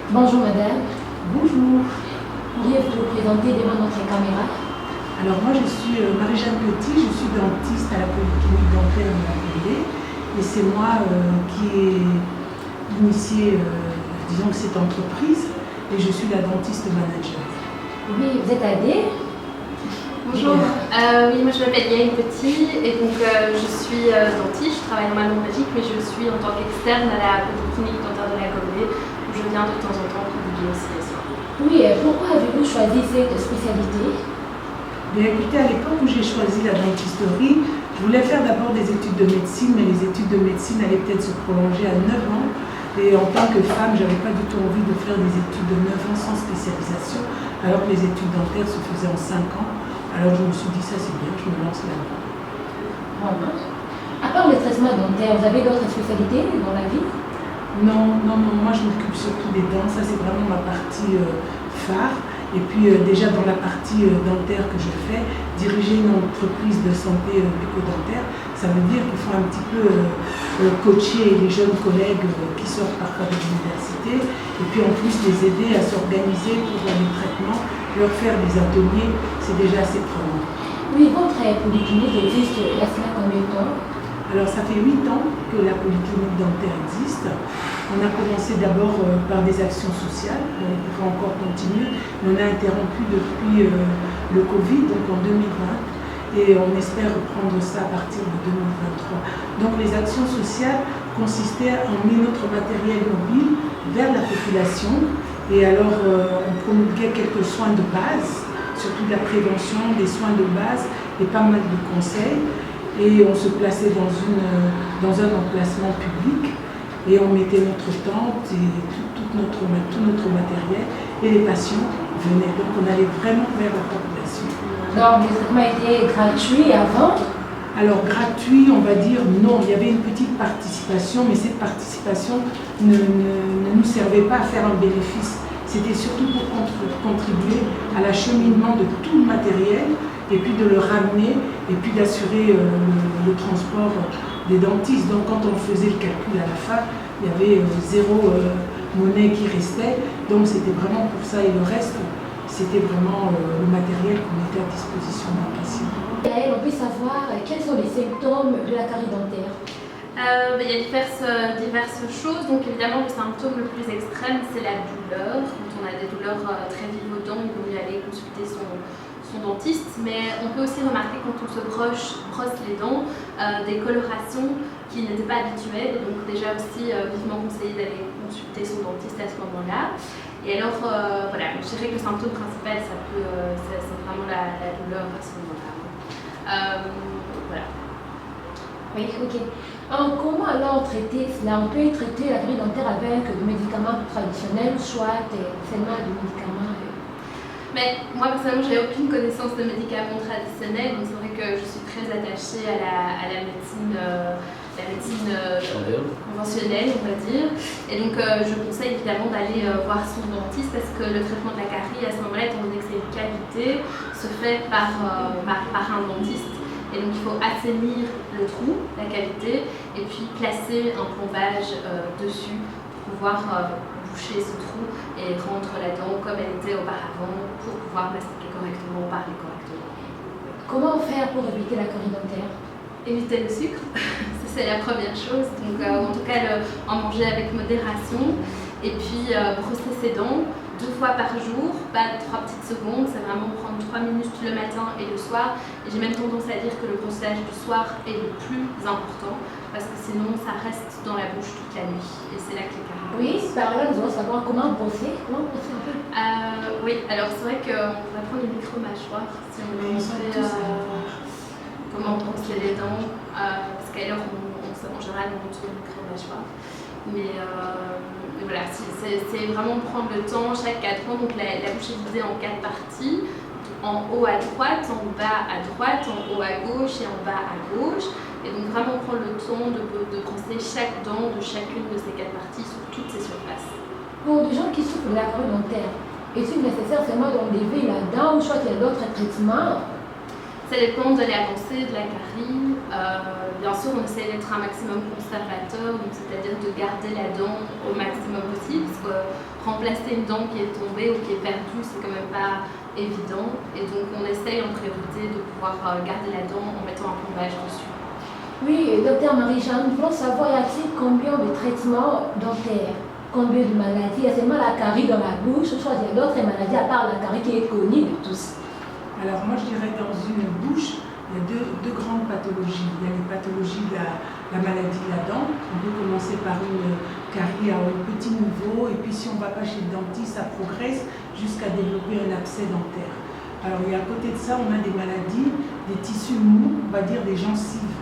Bonjour madame, Bonjour. pourriez-vous vous présenter devant notre caméra? Alors moi je suis Marie-Jeanne Petit, je suis dentiste à la Polyclinique dentaire de la Vendée et c'est moi qui ai initié disons que cette entreprise et je suis la dentiste manager. Oui, vous êtes AD? Bonjour, oui, moi je m'appelle Yael Petit et donc je suis dentiste, je travaille normalement en Belgique mais je suis en tant qu'externe à la Polyclinique dentaire de la Vendée où je viens de temps en temps publier aussi les soins. Oui, pourquoi avez-vous choisi cette spécialité? Bien écoutez, à l'époque où j'ai choisi la dentisterie, je voulais faire d'abord des études de médecine, mais les études de médecine allaient peut-être se prolonger à 9 ans. Et en tant que femme, je n'avais pas du tout envie de faire des études de 9 ans sans spécialisation, alors que les études dentaires se faisaient en 5 ans. Alors je me suis dit, ça c'est bien, je me lance là-dedans. Vraiment. À part le traitement dentaire, vous avez d'autres spécialités dans la vie? Non, moi je m'occupe surtout des dents, ça c'est vraiment ma partie phare. Et puis déjà dans la partie dentaire que je fais, diriger une entreprise de santé bucco-dentaire, ça veut dire qu'il faut un petit peu coacher les jeunes collègues qui sortent parfois de l'université et puis en plus les aider à s'organiser pour les traitements, leur faire des ateliers, c'est déjà assez prenant. Oui, votre polyclinique existe il y a cela combien de temps? Alors ça fait 8 ans que la polyclinique dentaire existe. On a commencé d'abord par des actions sociales, on pourra encore continuer, mais on a interrompu depuis le Covid, donc en 2020, et on espère reprendre ça à partir de 2023. Donc les actions sociales consistaient à emmener notre matériel mobile vers la population, et alors on promulguait quelques soins de base, surtout de la prévention, des soins de base et pas mal de conseils. Et on se plaçait dans un emplacement public et on mettait notre tente et tout notre matériel et les patients venaient. Donc on allait vraiment vers la population. Donc, le traitement était gratuit avant? Alors gratuit, on va dire non, il y avait une petite participation, mais cette participation ne nous servait pas à faire un bénéfice. C'était surtout pour contribuer à l'acheminement de tout le matériel et puis de le ramener et puis d'assurer le transport des dentistes. Donc quand on faisait le calcul à la fin, il y avait zéro monnaie qui restait. Donc c'était vraiment pour ça et le reste, c'était vraiment le matériel qu'on mettait à disposition d'un patient. Et on peut savoir quels sont les symptômes de la carie dentaire? Il y a diverses choses, donc évidemment le symptôme le plus extrême c'est la douleur. Quand on a des douleurs très vives aux dents, il vaut mieux aller consulter son dentiste, mais on peut aussi remarquer quand on se brosse les dents des colorations qui n'étaient pas habituelles, donc déjà aussi vivement conseillé d'aller consulter son dentiste à ce moment-là. Et alors voilà, je dirais que le symptôme principal c'est vraiment la douleur à ce moment-là. Voilà. Oui, ok. Alors, comment alors traiter cela? On peut traiter la carie dentaire avec des médicaments traditionnels, soit seulement des médicaments. Mais moi personnellement, j'ai aucune connaissance de médicaments traditionnels, donc c'est vrai que je suis très attachée à la médecine conventionnelle, on va dire. Et donc je conseille évidemment d'aller voir son dentiste parce que le traitement de la carie à ce moment-là, étant donné que c'est une cavité, se fait par un dentiste. Et donc il faut assainir le trou, la cavité, et puis placer un plombage dessus pour pouvoir boucher ce trou et rendre la dent comme elle était auparavant pour pouvoir mastiquer correctement, parler correctement. Comment faire pour éviter la carie dentaire? Éviter le sucre, c'est la première chose. Donc en tout cas en manger avec modération et puis brosser ses dents 2 fois par jour, pas 3 petites secondes, c'est vraiment prendre 3 minutes le matin et le soir. Et j'ai même tendance à dire que le brossage du soir est le plus important parce que sinon ça reste dans la bouche toute la nuit et c'est là que les caries. Oui, par là nous allons savoir comment brosser un peu. Oui, alors c'est vrai qu'on pourrait prendre une micro-mâchoire si on veut montrer comment brosser les dents parce qu'alors en général on montre une micro-mâchoire. Mais voilà, c'est vraiment prendre le temps, chaque cadran, donc la bouche est divisée en 4 parties, en haut à droite, en bas à droite, en haut à gauche et en bas à gauche. Et donc vraiment prendre le temps de brosser chaque dent de chacune de ces 4 parties sur toutes ces surfaces. Pour des gens qui souffrent de la carie dentaire, est-il nécessaire seulement d'enlever la dent ou soit il y a d'autres traitements? Ça dépend de l'avancée de la carie. Bien sûr, on essaie d'être un maximum conservateur, donc c'est-à-dire de garder la dent au maximum possible, parce que remplacer une dent qui est tombée ou qui est perdue, c'est quand même pas évident. Et donc, on essaye en priorité de pouvoir garder la dent en mettant un plombage dessus. Oui, docteur Marie-Jeanne, nous voulons savoir, y a-t-il combien de traitements dentaires? Combien de maladies? Il y a seulement la carie dans la bouche, ou soit il y a d'autres maladies à part la carie qui est connue de tous? Alors moi je dirais dans une bouche, il y a deux grandes pathologies. Il y a les pathologies de la maladie de la dent. On peut commencer par une carie à un petit niveau et puis si on ne va pas chez le dentiste, ça progresse jusqu'à développer un abcès dentaire. Alors et à côté de ça, on a des maladies, des tissus mous, on va dire des gencives.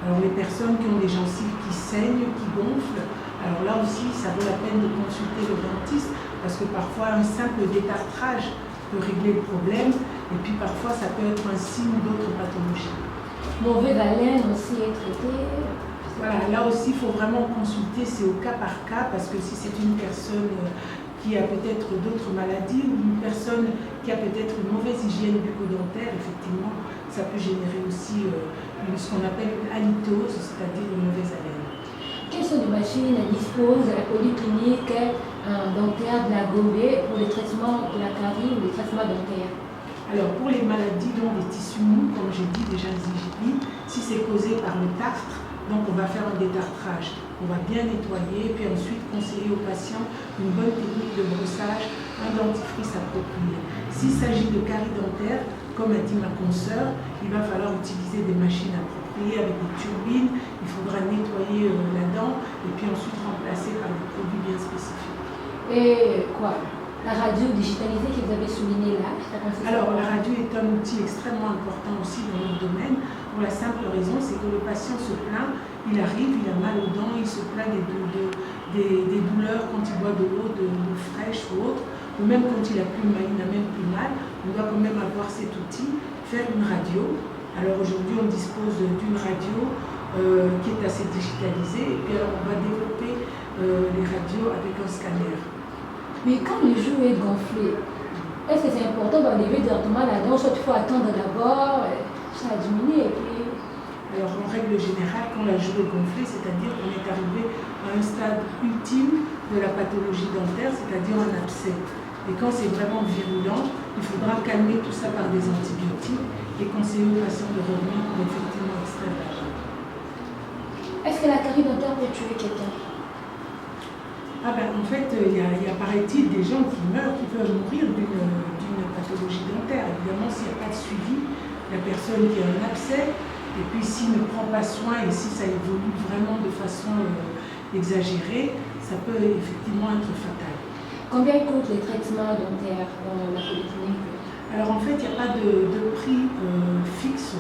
Alors les personnes qui ont des gencives qui saignent, qui gonflent, alors là aussi ça vaut la peine de consulter le dentiste parce que parfois un simple détartrage peut régler le problème et puis parfois ça peut être un signe d'autres pathologies. Mauvaise haleine aussi est traité. Voilà, là aussi il faut vraiment consulter, c'est au cas par cas parce que si c'est une personne qui a peut-être d'autres maladies ou une personne qui a peut-être une mauvaise hygiène bucco-dentaire, effectivement ça peut générer aussi ce qu'on appelle une halitose, c'est-à-dire une mauvaise haleine. Quelles sont les machines dispose à la polyclinique dentaire de la Gombe pour les traitements de la carie ou les traitements dentaires? Alors pour les maladies dont les tissus mous, comme j'ai dit, des gingivites, si c'est causé par le tartre, donc on va faire un détartrage. On va bien nettoyer, puis ensuite conseiller aux patients une bonne technique de brossage, un dentifrice approprié. S'il s'agit de carie dentaire, comme a dit ma consoeur, il va falloir utiliser des machines appropriées avec des turbines. Il faudra nettoyer la dent et puis ensuite remplacer par des produits bien spécifiques. Et quoi? La radio digitalisée que vous avez soulignée là, alors la radio est un outil extrêmement important aussi dans notre domaine pour la simple raison, c'est que le patient se plaint, il arrive, il a mal aux dents, il se plaint des douleurs quand il boit de l'eau fraîche ou autre, ou même quand il n'a même plus mal, on doit quand même avoir cet outil, faire une radio. Alors aujourd'hui on dispose d'une radio qui est assez digitalisée et puis alors on va développer les radios avec un scanner. Mais quand le jour est gonflé, est-ce que c'est important d'enlever directement la dent, soit il faut attendre d'abord, ça a diminué et puis... Alors en règle générale, quand la joue est gonflée, c'est-à-dire qu'on est arrivé à un stade ultime de la pathologie dentaire, c'est-à-dire un abcès. Et quand c'est vraiment virulent, il faudra calmer tout ça par des antibiotiques et conseiller aux patients de revenir pour effectivement extraire la dent. Est-ce que la carie dentaire peut tuer quelqu'un? Ah ben, en fait, il y a paraît-il des gens qui meurent, qui peuvent mourir d'une pathologie dentaire. Évidemment, s'il n'y a pas de suivi, la personne qui a un abcès, et puis s'il ne prend pas soin et si ça évolue vraiment de façon exagérée, ça peut effectivement être fatal. Combien coûtent les traitements dentaires dans la polyclinique? Alors en fait, il n'y a pas de prix fixe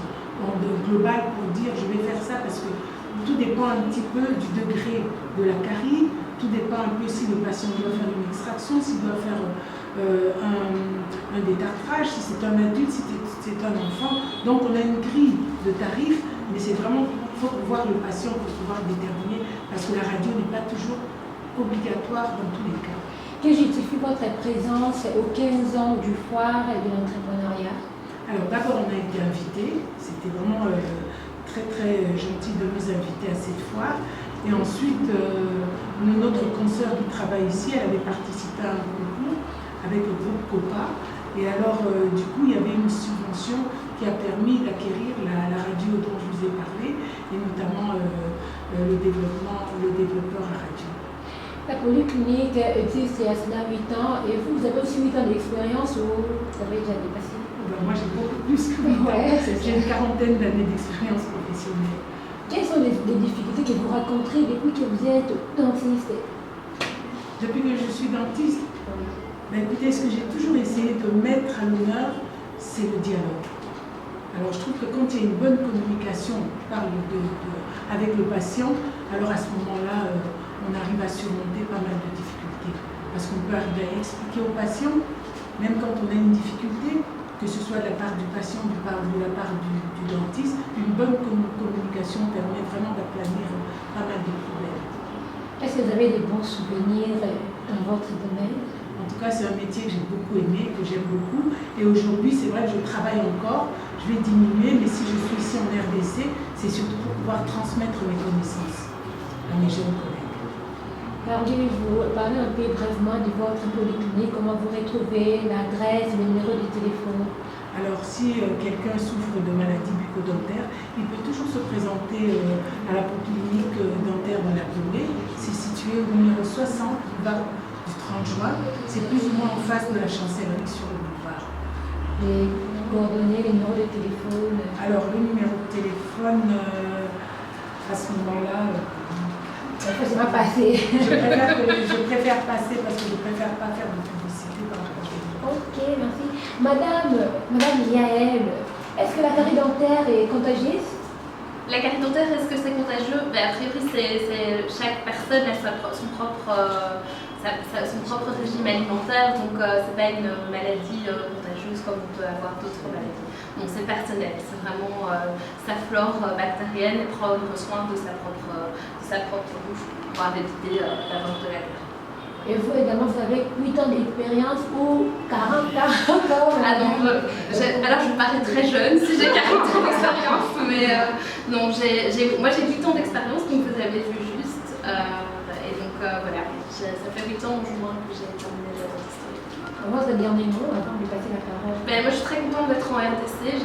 global pour dire je vais faire ça parce que tout dépend un petit peu du degré de la carie. Tout dépend un peu si le patient doit faire une extraction, s'il doit faire un détartrage, si c'est un adulte, si c'est un enfant. Donc on a une grille de tarifs, mais c'est vraiment, il faut voir le patient pour pouvoir déterminer, parce que la radio n'est pas toujours obligatoire dans tous les cas. Que justifie votre présence aux 15 ans du foire et de l'entrepreneuriat? Alors d'abord on a été invités, c'était vraiment très très gentil de nous inviter à cette foire. Et ensuite, notre consoeur qui travaille ici, elle avait participé à un concours avec le groupe COPA. Et alors, du coup, il y avait une subvention qui a permis d'acquérir la radio dont je vous ai parlé, et notamment le développeur à radio. La polyclinique existe il y a cela 8 ans, et vous avez aussi 8 ans d'expérience ou vous avez déjà dépassé? Moi, j'ai beaucoup plus que 8 ans. J'ai une quarantaine d'années d'expérience professionnelle. Quelles sont les difficultés que vous rencontrez depuis que vous êtes dentiste? Depuis que je suis dentiste, ben écoutez, ce que j'ai toujours essayé de mettre à l'honneur, c'est le dialogue. Alors je trouve que quand il y a une bonne communication avec le patient, alors à ce moment-là, on arrive à surmonter pas mal de difficultés. Parce qu'on peut arriver à expliquer au patient, même quand on a une difficulté, que ce soit de la part du patient ou de la part du dentiste, une bonne communication permet vraiment d'aplanir pas mal de problèmes. Est-ce que vous avez des bons souvenirs dans votre domaine? En tout cas, c'est un métier que j'ai beaucoup aimé, que j'aime beaucoup. Et aujourd'hui, c'est vrai que je travaille encore. Je vais diminuer, mais si je suis ici en RDC, c'est surtout pour pouvoir transmettre mes connaissances à mes jeunes collègues. Parlez un peu brièvement de votre polyclinique, comment vous retrouvez, l'adresse, le numéro de téléphone. Alors, si quelqu'un souffre de maladie bucco-dentaire, il peut toujours se présenter à la polyclinique dentaire de la Brûlée. C'est situé au numéro 60 du 30 juin. C'est plus ou moins en face de la chancellerie sur le boulevard. Les coordonnées, les numéros de téléphone. Alors, le numéro de téléphone, à ce moment-là, ça faut pas passer. je préfère passer parce que je ne préfère pas faire de publicité par rapport à ça. Ok, merci. Madame Yael, est-ce que la carie dentaire est contagieuse? La carie dentaire, est-ce que c'est contagieux? A priori, chaque personne a son propre régime alimentaire, donc c'est pas une maladie contagieuse comme on peut avoir d'autres maladies. Donc c'est personnel, c'est vraiment sa flore bactérienne et prendre soin de sa propre bouche pour pouvoir éviter d'avoir de la carie. Et vous également, vous avez 8 ans d'expérience ou 40 ans? Ah non, alors je parais très jeune si j'ai 40 ans d'expérience, mais non, moi j'ai 8 ans d'expérience, donc vous avez vu juste. Et donc voilà, ça fait 8 ans au moins que j'ai terminé la dentisterie. Votre dernier mot avant de passer la parole? Moi je suis très contente d'être en RDC,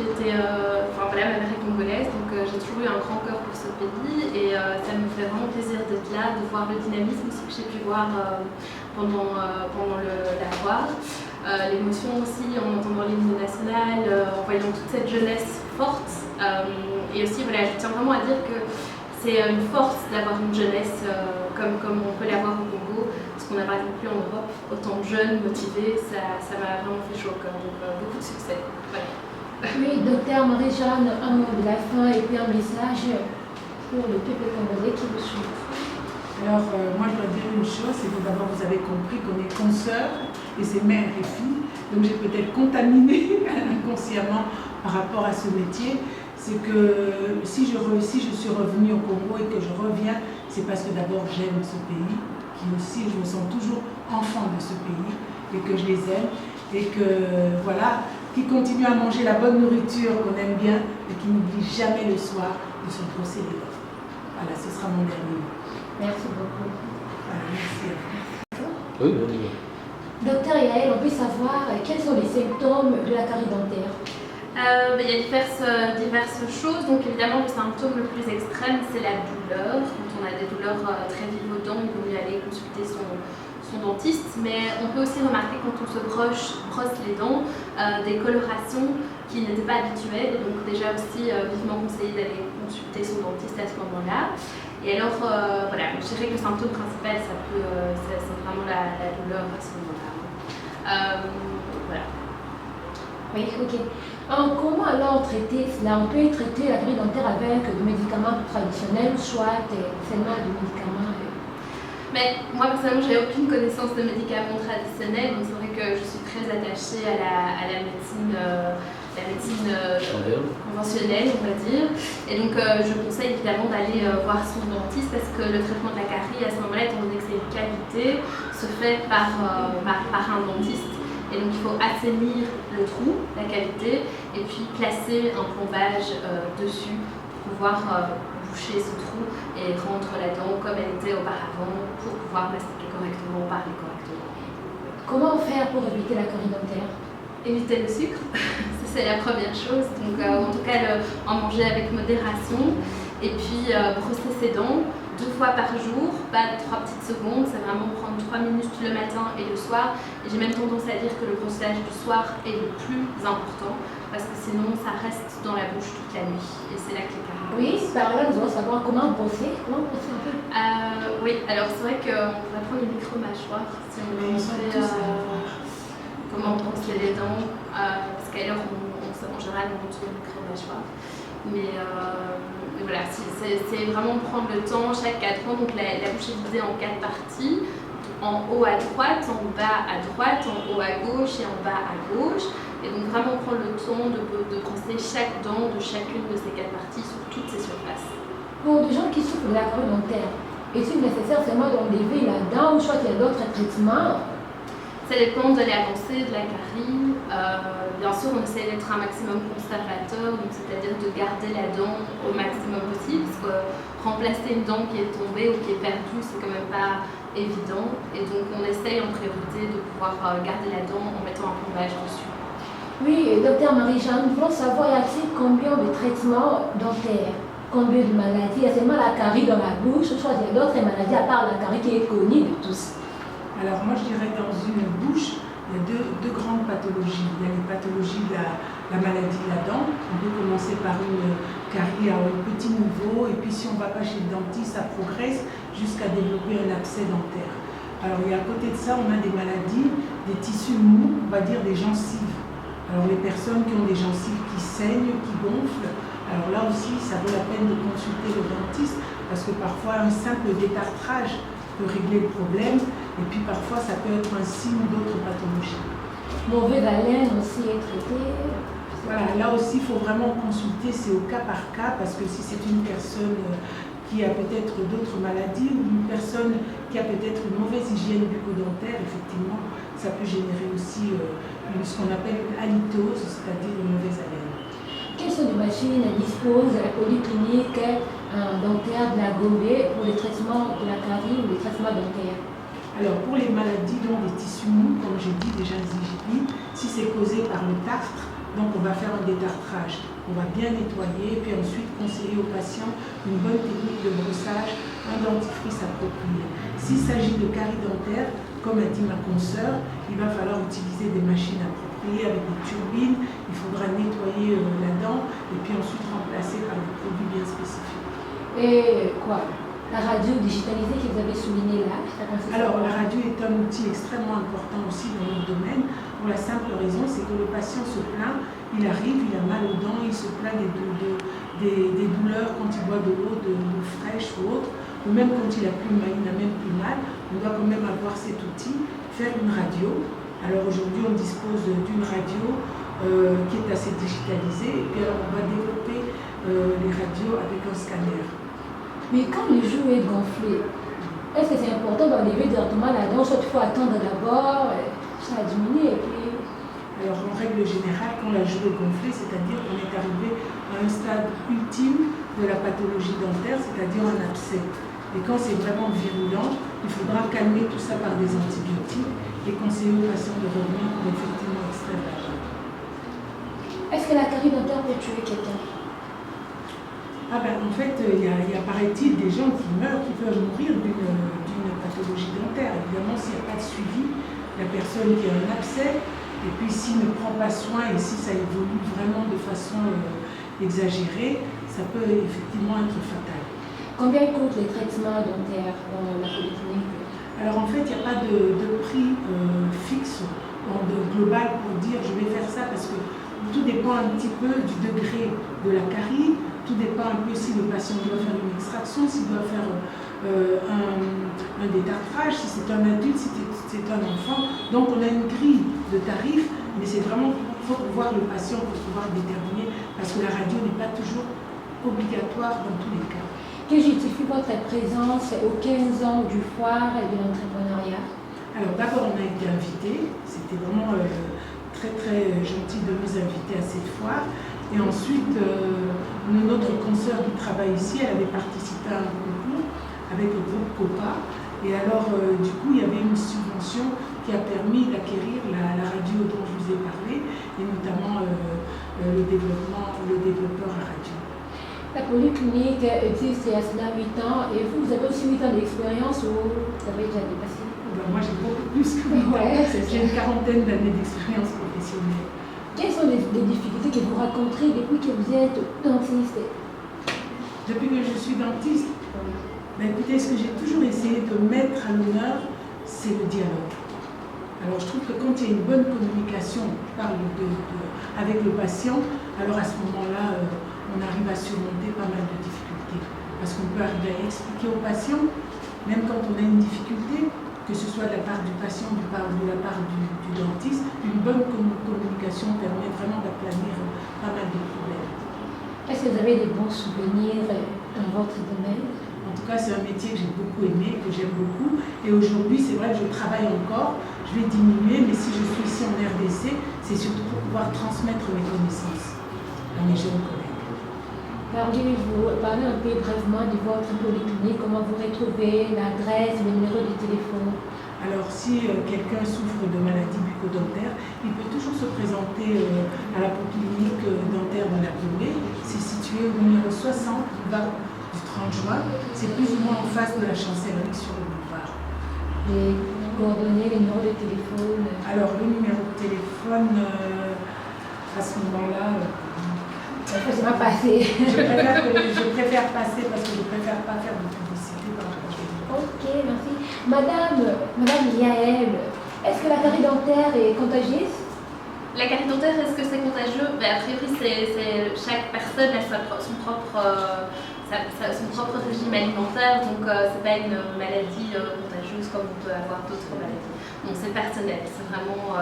ma mère est congolaise, donc j'ai toujours eu un grand cœur pour ce pays et ça me fait vraiment plaisir d'être là, de voir le dynamisme aussi que j'ai pu voir pendant la foire. L'émotion aussi en entendant l'hymne national, en voyant toute cette jeunesse forte. Et aussi, voilà, je tiens vraiment à dire que c'est une force d'avoir une jeunesse comme on peut l'avoir au Congo, parce qu'on n'a pas non plus en Europe autant de jeunes motivés, ça m'a vraiment fait chaud au cœur, donc beaucoup de succès. Voilà. Oui, docteur Marie-Jeanne, un mot de la fin et puis un message pour le peuple congolais qui vous suit. Alors, moi je dois dire une chose, c'est que d'abord vous avez compris qu'on est consoeurs et c'est mère et fille, donc j'ai peut-être contaminé inconsciemment par rapport à ce métier. C'est que si je suis revenue au Congo et que je reviens, c'est parce que d'abord j'aime ce pays, qui aussi je me sens toujours enfant de ce pays et que je les aime et que voilà, qui continue à manger la bonne nourriture qu'on aime bien et qui n'oublie jamais le soir de se brosser les dents. Voilà, ce sera mon dernier mot. Merci beaucoup. Voilà, merci à vous. Oui. Docteur Yael, on peut savoir quels sont les symptômes de la carie dentaire? Il y a diverses choses. Donc évidemment, le symptôme le plus extrême, c'est la douleur. Quand on a des douleurs très vives aux dents, il vaut mieux aller consulter son dentiste. Mais on peut aussi remarquer quand on se brosse les dents, des colorations qui n'étaient pas habituelles. Donc déjà aussi vivement conseillé d'aller consulter son dentiste à ce moment-là. Et alors, voilà, je dirais que le symptôme principal, c'est vraiment la douleur à ce moment-là. Voilà. Oui, ok. Comment alors traiter cela? On peut traiter la carie dentaire avec des médicaments traditionnels, soit seulement des médicaments. Mais moi personnellement, j'ai aucune connaissance de médicaments traditionnels, donc c'est vrai que je suis très attachée à la médecine conventionnelle, on va dire. Et donc je conseille évidemment d'aller voir son dentiste parce que le traitement de la carie à ce moment-là, étant donné que c'est une cavité, se fait par un dentiste. Et donc il faut assainir le trou, la cavité, et puis placer un plombage dessus pour pouvoir boucher ce trou et rendre la dent comme elle était auparavant pour pouvoir mastiquer correctement, parler correctement. Comment faire pour éviter la carie dentaire? Éviter le sucre, c'est la première chose. Donc en tout cas, en manger avec modération. Et puis brosser ses dents 2 fois par jour, pas 3 petites secondes, c'est vraiment prendre 3 minutes le matin et le soir. Et j'ai même tendance à dire que le brossage du soir est le plus important parce que sinon ça reste dans la bouche toute la nuit et c'est là que les caries. Oui, par là nous allons savoir comment brosser un peu. Oui, alors c'est vrai qu'on pourrait prendre une micro-mâchoire si on veut montrer comment brosser les dents parce qu'alors en général on montre une micro-mâchoire. Mais voilà, c'est vraiment prendre le temps chaque 4 ans. Donc la bouche est divisée en 4 parties. En haut à droite, en bas à droite, en haut à gauche et en bas à gauche. Et donc vraiment prendre le temps de brosser chaque dent de chacune de ces 4 parties sur toutes ces surfaces. Pour des gens qui souffrent de la carie dentaire, est-il nécessaire seulement d'enlever la dent ou soit il y a d'autres traitements? Ça dépend de l'avancée de la carie. Bien sûr, on essaie d'être un maximum conservateur, donc c'est-à-dire de garder la dent au maximum possible, parce que remplacer une dent qui est tombée ou qui est perdue, c'est quand même pas évident. Et donc, on essaye en priorité de pouvoir garder la dent en mettant un plombage dessus. Oui, docteur Marie-Jeanne, nous voulons savoir, y a-t-il combien de traitements dentaires, combien de maladies? Il y a seulement la carie dans la bouche, je crois qu'il y a d'autres maladies à part la carie qui est connue de tous. Alors moi je dirais dans une bouche, il y a deux grandes pathologies. Il y a les pathologies de la maladie de la dent. On peut commencer par une carie à un petit niveau et puis si on ne va pas chez le dentiste, ça progresse jusqu'à développer un abcès dentaire. Alors et à côté de ça, on a des maladies, des tissus mous, on va dire des gencives. Alors les personnes qui ont des gencives qui saignent, qui gonflent, alors là aussi ça vaut la peine de consulter le dentiste parce que parfois un simple détartrage peut régler le problème et puis parfois ça peut être un signe d'autres pathologies. Mauvaise haleine aussi est traité. Voilà, là aussi il faut vraiment consulter, c'est au cas par cas parce que si c'est une personne qui a peut-être d'autres maladies ou une personne qui a peut-être une mauvaise hygiène bucco-dentaire, effectivement ça peut générer aussi ce qu'on appelle une halitose, c'est-à-dire une mauvaise haleine. Quelles sont les machines dispose à la polyclinique dentaire de la Gombe pour les traitements de la carie ou les traitements dentaires? Alors pour les maladies dont les tissus mous, comme j'ai dit déjà gingivites, si c'est causé par le tartre, donc on va faire un détartrage. On va bien nettoyer, puis ensuite conseiller aux patients une bonne technique de brossage, un dentifrice approprié. S'il s'agit de carie dentaire, comme a dit ma consoeur, il va falloir utiliser des machines appropriées avec des turbines. Il faudra nettoyer la dent et puis ensuite remplacer par des produits bien spécifiques. Et quoi? La radio digitalisée que vous avez soulignée là, ça consiste Alors la radio est un outil extrêmement important aussi dans notre domaine pour la simple raison, c'est que le patient se plaint, il arrive, il a mal aux dents, il se plaint des douleurs quand il boit de l'eau fraîche ou autre, ou même quand il n'a même plus mal, on doit quand même avoir cet outil, faire une radio. Alors aujourd'hui on dispose d'une radio qui est assez digitalisée et puis alors on va développer les radios avec un scanner. Mais quand le joue est gonflé, est-ce que c'est important d'enlever directement la dent, soit il faut attendre d'abord, ça a diminué et puis... Alors en règle générale, quand la joue est gonflée, c'est-à-dire qu'on est arrivé à un stade ultime de la pathologie dentaire, c'est-à-dire un abcès. Et quand c'est vraiment virulent, il faudra calmer tout ça par des antibiotiques et conseiller aux patients de revenir pour effectivement extraire la dent. Est-ce que la carie dentaire peut tuer quelqu'un? Ah ben, en fait, il y a paraît-il des gens qui meurent, qui peuvent mourir d'une pathologie dentaire. Évidemment, s'il n'y a pas de suivi, la personne qui a un abcès, et puis s'il ne prend pas soin et si ça évolue vraiment de façon exagérée, ça peut effectivement être fatal. Combien coûtent les traitements dentaires dans la polyclinique? Alors en fait, il n'y a pas de prix fixe global pour dire je vais faire ça parce que tout dépend un petit peu du degré de la carie. Tout dépend un peu si le patient doit faire une extraction, s'il doit faire un détartrage, si c'est un adulte, si c'est un enfant. Donc on a une grille de tarifs, mais c'est vraiment, il faut voir le patient pour pouvoir déterminer, parce que la radio n'est pas toujours obligatoire dans tous les cas. Que justifie votre présence aux 15 ans du foire et de l'entrepreneuriat? Alors d'abord on a été invités, c'était vraiment très très gentil de nous inviter à cette foire. Et ensuite, notre consoeur qui travaille ici, elle avait participé à un concours avec le groupe COPA. Et alors, du coup, il y avait une subvention qui a permis d'acquérir la radio dont je vous ai parlé, et notamment le développeur à radio. La polyclinique existe il y a cela 8 ans, et vous avez aussi 8 ans d'expérience ou vous avez déjà dépassé? Ben, moi, j'ai beaucoup plus que 8 ans. J'ai une quarantaine d'années d'expérience professionnelle. Quelles sont les difficultés que vous rencontrez depuis que vous êtes dentiste? Depuis que je suis dentiste, ben écoutez, ce que j'ai toujours essayé de mettre à l'honneur, c'est le dialogue. Alors je trouve que quand il y a une bonne communication avec le patient, alors à ce moment-là, on arrive à surmonter pas mal de difficultés. Parce qu'on peut arriver à expliquer au patient, même quand on a une difficulté, que ce soit de la part du patient ou de la part du dentiste, une bonne communication permet vraiment d'aplanir pas mal de problèmes. Est-ce que vous avez des bons souvenirs dans votre domaine? En En tout cas, c'est un métier que j'ai beaucoup aimé, que j'aime beaucoup. Et aujourd'hui, c'est vrai que je travaille encore. Je vais diminuer, mais si je suis ici en RDC, c'est surtout pour pouvoir transmettre mes connaissances à mes jeunes collègues. Parlez un peu brièvement de votre polyclinique, comment vous retrouvez, l'adresse, le numéro de téléphone. Alors, si quelqu'un souffre de maladie bucco-dentaire, il peut toujours se présenter à la polyclinique dentaire de la Brûlée. C'est situé au numéro 60 du 30 juin. C'est plus ou moins en face de la chancellerie sur le boulevard. Les coordonnées, les numéros de téléphone. Alors, le numéro de téléphone, à ce moment-là, C'est pas passé. je préfère passer parce que je ne préfère pas faire de publicité par rapport à. Ok, merci. Madame Yael, est-ce que la carie dentaire est contagieuse? La carie dentaire, est-ce que c'est contagieux? A priori, chaque personne a son propre régime alimentaire, donc c'est pas une maladie contagieuse comme on peut avoir d'autres maladies. Donc c'est personnel, c'est vraiment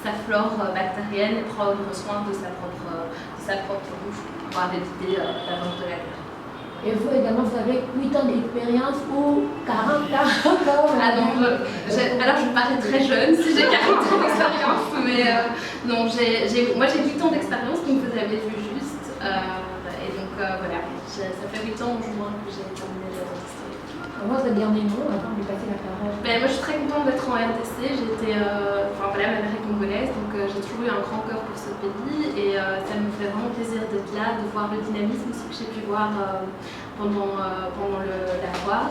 sa flore bactérienne et prendre soin de sa propre bouche pour pouvoir éviter la vente de la carie. Et vous également, vous avez 8 ans d'expérience ou 40 ans? Ah non, alors je parais très jeune si j'ai 40 ans d'expérience, mais non, moi j'ai 8 ans d'expérience, donc vous avez vu juste. Et donc voilà, ça fait 8 ans au moins que j'ai terminé la dentisterie. Comment vous avez bien des mots avant de lui passer la parole? Moi je suis très contente d'être en RDC, ma mère est congolaise, donc j'ai toujours eu un grand cœur pour ce pays et ça me fait vraiment plaisir d'être là, de voir le dynamisme aussi que j'ai pu voir pendant la foire.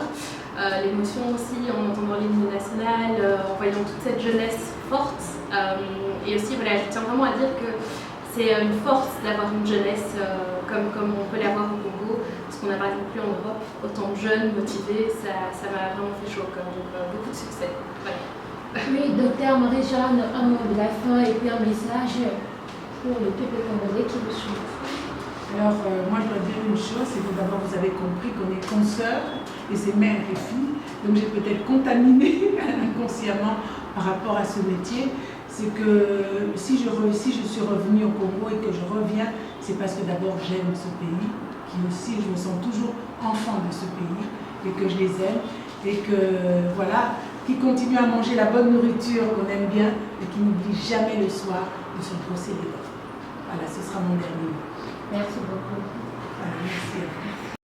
L'émotion aussi en entendant l'hymne national, en voyant toute cette jeunesse forte. Et aussi, voilà, je tiens vraiment à dire que c'est une force d'avoir une jeunesse comme on peut l'avoir au Congo, parce qu'on n'a pas non plus en Europe autant de jeunes motivés, ça m'a vraiment fait chaud au cœur, donc beaucoup de succès. Voilà. Oui, docteur Marie-Jeanne, un mot de la fin et puis un message pour le peuple congolais qui vous suit. Alors, moi je dois dire une chose, c'est que d'abord vous avez compris qu'on est consoeurs et c'est mère et fille, donc j'ai peut-être contaminé inconsciemment par rapport à ce métier. C'est que si je suis revenue au Congo et que je reviens, c'est parce que d'abord j'aime ce pays, qui aussi je me sens toujours enfant de ce pays et que je les aime et que voilà, qui continue à manger la bonne nourriture qu'on aime bien et qui n'oublie jamais le soir de se brosser les dents. Voilà, ce sera mon dernier mot. Merci beaucoup. Voilà, merci à vous.